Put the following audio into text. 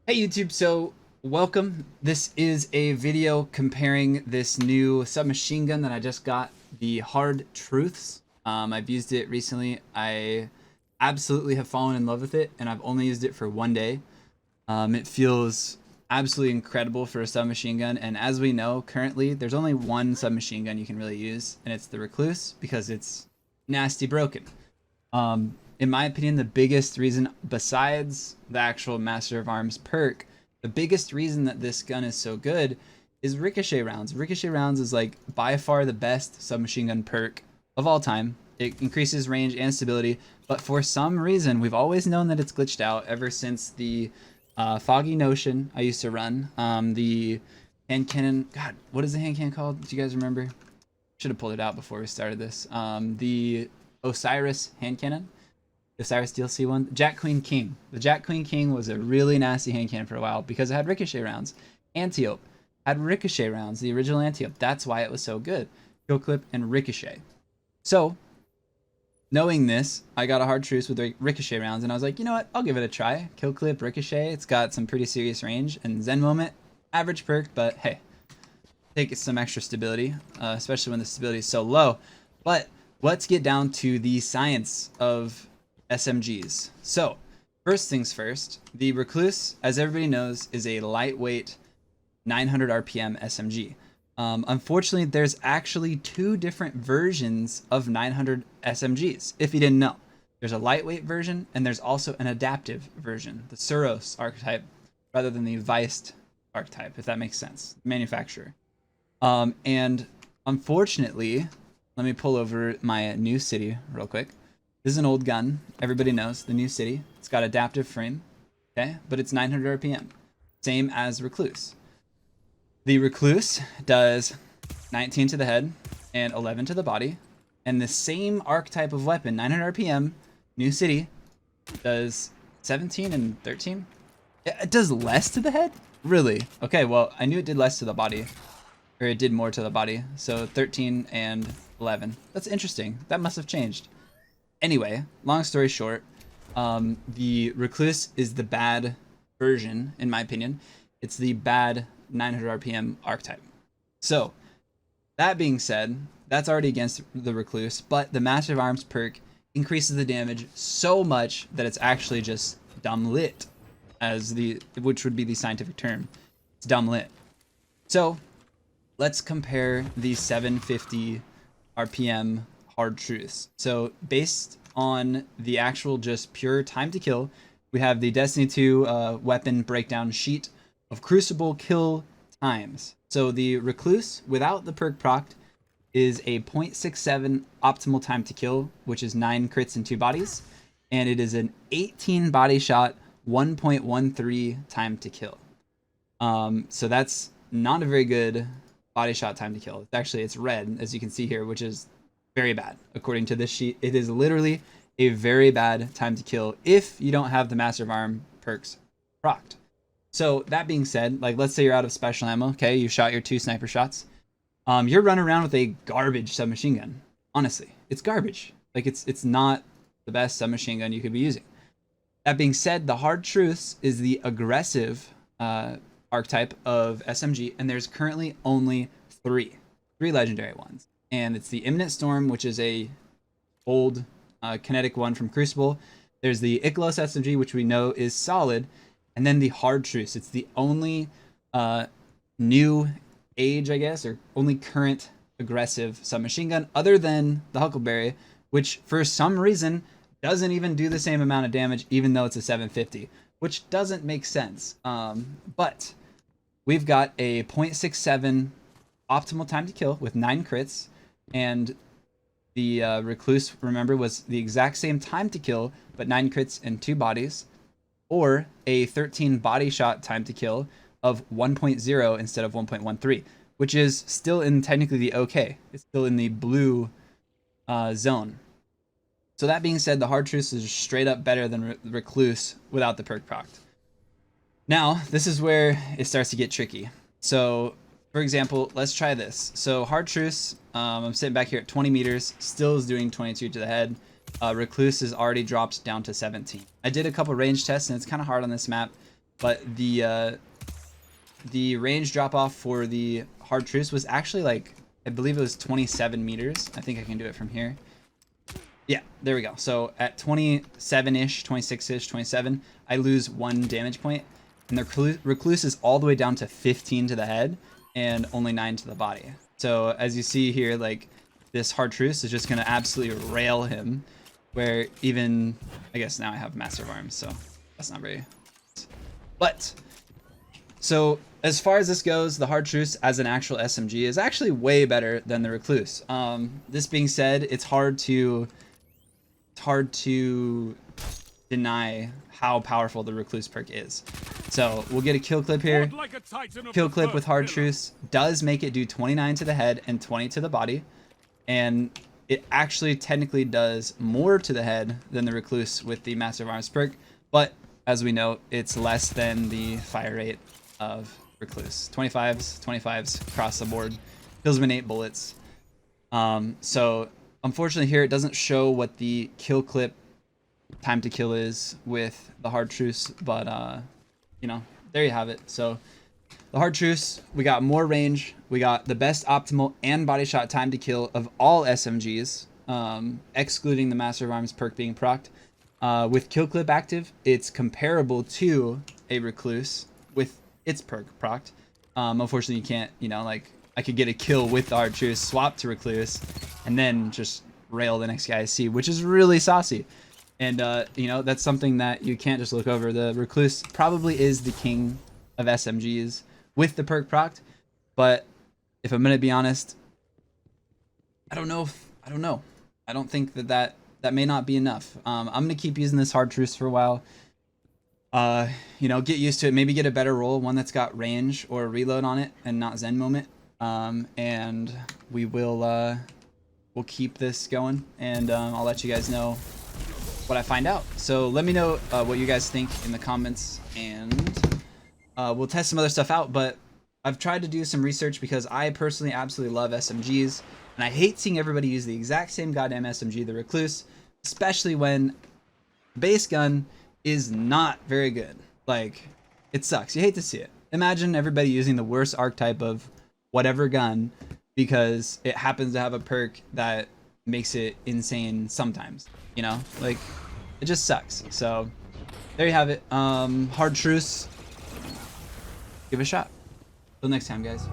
Hey YouTube, so welcome. This is a video comparing this new submachine gun that I just got, the Hard Truths. I've used it recently. I absolutely have fallen in love with it, and I've only used it for one day. It feels absolutely incredible for a submachine gun, and as we know, currently there's only one submachine gun you can really use, and it's the Recluse because it's nasty broken. In my opinion, the biggest reason, besides the actual Master of Arms perk, the biggest reason that this gun is so good is ricochet rounds. Ricochet rounds is like by far the best submachine gun perk of all time. It increases range and stability, but for some reason, we've always known that it's glitched out ever since the Foggy Notion I used to run. The hand cannon, God, what is the hand cannon called? Do you guys remember? Should have pulled it out before we started this. The Osiris hand cannon. The Osiris DLC one. Jack Queen King. The Jack Queen King was a really nasty hand cannon for a while because it had ricochet rounds. Antiope had ricochet rounds, the original Antiope. That's why it was so good. Kill clip and ricochet. So, knowing this, I got a Hard Truce with ricochet rounds, and I was like, you know what? I'll give it a try. Kill clip, ricochet. It's got some pretty serious range. And Zen Moment, average perk, but hey, take some extra stability, especially when the stability is so low. But let's get down to the science of SMGs. So, first things first, the Recluse, as everybody knows, is a lightweight 900 RPM SMG. Unfortunately, there's actually two different versions of 900 SMGs, if you didn't know. There's a lightweight version, and there's also an adaptive version, the Suros archetype, rather than the Weist archetype, if that makes sense, manufacturer. And unfortunately, let me pull over my new city real quick. This is an old gun. Everybody knows the new city. It's got adaptive frame, okay? But it's 900 RPM, same as Recluse. The Recluse does 19 to the head and 11 to the body, and the same archetype of weapon, 900 RPM, new city, does 17 and 13. It does less to the head? Really? Okay, well, I knew it did less to the body, or it did more to the body. So 13 and 11. That's interesting. That must have changed. Anyway, long story short, the Recluse is the bad version, in my opinion. It's the bad 900 RPM archetype. So, that being said, that's already against the Recluse, but the Master of Arms perk increases the damage so much that it's actually just dumb lit, which would be the scientific term. It's dumb lit. So, let's compare the 750 RPM Hard Truths. So based on the actual just pure time to kill, we have the Destiny 2 weapon breakdown sheet of crucible kill times. So the Recluse without the perk proc is a 0.67 optimal time to kill, which is 9 crits and 2 bodies, and it is an 18 body shot 1.13 time to kill. So that's not a very good body shot time to kill. It's red, as you can see here, which is very bad. According to this sheet, it is literally a very bad time to kill if you don't have the Master of Arm perks procced. So that being said, like let's say you're out of special ammo, okay, you shot your 2 sniper shots. You're running around with a garbage submachine gun. Honestly, it's garbage. Like it's not the best submachine gun you could be using. That being said, the Hard Truths is the aggressive archetype of SMG, and there's currently only three legendary ones. And it's the Imminent Storm, which is a old kinetic one from Crucible. There's the Ikelos SMG, which we know is solid. And then the Hard Truce. It's the only new age, I guess, or only current aggressive submachine gun other than the Huckleberry, which for some reason doesn't even do the same amount of damage, even though it's a 750, which doesn't make sense. But we've got a 0.67 optimal time to kill with 9 crits. And the Recluse, remember, was the exact same time to kill, but 9 crits and 2 bodies, or a 13 body shot time to kill of 1.0 instead of 1.13, which is still in technically the okay. It's still in the blue zone. So that being said, the Hard Truce is straight up better than Recluse without the perk proc. Now, this is where it starts to get tricky. So, for example, let's try this. So Hard Truce, I'm sitting back here at 20 meters, still is doing 22 to the head. Recluse has already dropped down to 17. I did a couple range tests, and it's kind of hard on this map. but the range drop off for the hard truce was actually like, I believe it was 27 meters. I think I can do it from here. Yeah, there we go. So at 27-ish, 26-ish, 27, I lose 1 damage point. And the Recluse is all the way down to 15 to the head and only 9 to the body. So as you see here, like this hard truce is just going to absolutely rail him. Where even, I guess now I have massive arms, so that's not very... But, so as far as this goes, the hard truce as an actual SMG is actually way better than the Recluse. This being said, it's hard to deny how powerful the Recluse perk is. So we'll get a kill clip here. Kill clip with hard truce does make it do 29 to the head and 20 to the body, and it actually technically does more to the head than the Recluse with the massive arms perk, but as we know, it's less than the fire rate of Recluse. 25s across the board. Kills him in 8 bullets. So unfortunately here it doesn't show what the kill clip time to kill is with the hard truce, but you know, there you have it. So the hard truce, we got more range, we got the best optimal and body shot time to kill of all SMGs, excluding the master of arms perk being procced. With kill clip active, it's comparable to a Recluse with its perk procced. Unfortunately, you can't, you know, like I could get a kill with the hard truce, swap to Recluse, and then just rail the next guy I see, which is really saucy. And you know, that's something that you can't just look over. The Recluse probably is the king of SMGs with the perk procced, but if I'm gonna be honest, I don't know. I don't think that may not be enough. I'm gonna keep using this hard truce for a while. You know, get used to it. Maybe get a better roll, one that's got range or reload on it, and not Zen moment. And we will we'll keep this going, and I'll let you guys know what I find out. So let me know what you guys think in the comments, and we'll test some other stuff out. But I've tried to do some research because I personally absolutely love SMGs, and I hate seeing everybody use the exact same goddamn SMG, the Recluse, especially when the base gun is not very good. Like, it sucks. You hate to see it. Imagine everybody using the worst archetype of whatever gun because it happens to have a perk that makes it insane sometimes, you know? Like, it just sucks. So there you have it. Hard truce. Give it a shot. Till next time, guys.